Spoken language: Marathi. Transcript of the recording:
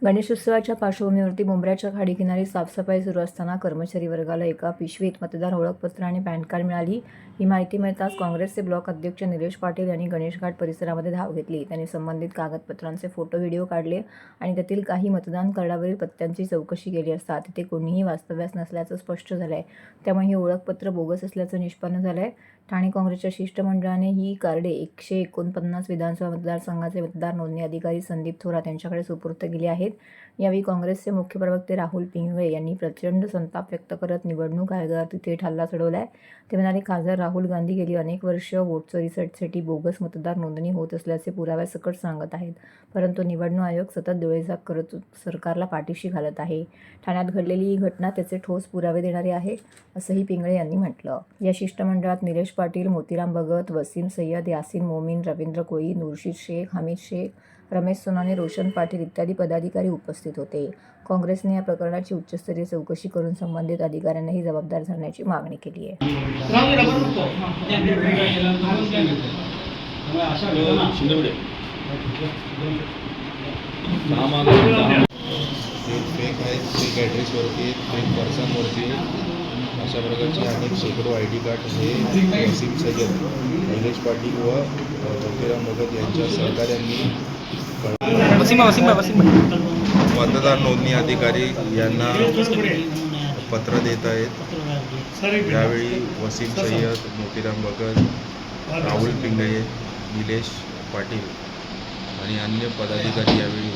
गणेशोत्सवाच्या पार्श्वभूमीवरती मुंब्र्याच्या खाडीकिनारी साफसफाई सुरू असताना कर्मचारी वर्गाला एका पिशवीत मतदार ओळखपत्र आणि पॅन कार्ड मिळाली. ही माहिती मिळताच काँग्रेसचे ब्लॉक अध्यक्ष निलेश पाटील यांनी गणेशघाट परिसरामध्ये धाव घेतली. त्यांनी संबंधित कागदपत्रांचे फोटो व्हिडिओ काढले आणि त्यातील काही मतदान कार्डावरील पत्त्यांची चौकशी केली असता तिथे कोणीही वास्तव्यास नसल्याचं स्पष्ट झालंय. त्यामुळे हे ओळखपत्र बोगस असल्याचं निष्पन्न झालंय. ठाणे काँग्रेसच्या शिष्टमंडळाने ही कार्डे 149 विधानसभा मतदारसंघाचे मतदार नोंदणी अधिकारी संदीप थोरात यांच्याकडे सुपूर्द केली आहेत. यावेळी काँग्रेसचे मुख्य प्रवक्ते राहुल पिंगळे यांनी प्रचंड संताप व्यक्त करत निवडणूक आयोगावरती थेट हल्ला चढवलाय. ते म्हणाले, खासदार राहुल गांधी गेली अनेक वर्ष वोट चोरीसाठी बोगस मतदार नोंदणी होत असल्याचे पुराव्यासकट सांगत आहेत, परंतु निवडणूक आयोग सतत डोळेझाक करत सरकारला पाठीशी घालत आहे. ठाण्यात घडलेली ही घटना त्याचे ठोस पुरावे देणारी आहे, असंही पिंगळे यांनी म्हटलं. या शिष्टमंडळात निलेश पाटील, मोतीराम भगत, वसीम सय्यद, यासीन मोमीन, रवींद्र कोळी, नुरशीद शेख, हमीद शेख, रमेश सोनाने, रोशन पाटील इत्यादी पदाधिकारी उपस्थित होते. काँग्रेसने या प्रकरणाची उच्चस्तरीय चौकशी करून संबंधित अधिकाऱ्यांनाही जबाबदार धरण्याची मागणी केली आहे. फेक आहेत, फेक ॲड्रेसवरती, फेक पर्सनवरती अशा प्रकारचे अनेक शेकडो ID कार्ड हे वसीम सय्यद, निलेश पाटील व मोतीराम भगत यांच्या सहकाऱ्यांनी मतदार नोंदणी अधिकारी यांना पत्र देत आहेत. यावेळी वसीम सय्यद, मोतीराम भगत, राहुल पिंगळे, निलेश पाटील आणि अन्य पदाधिकारी यावेळी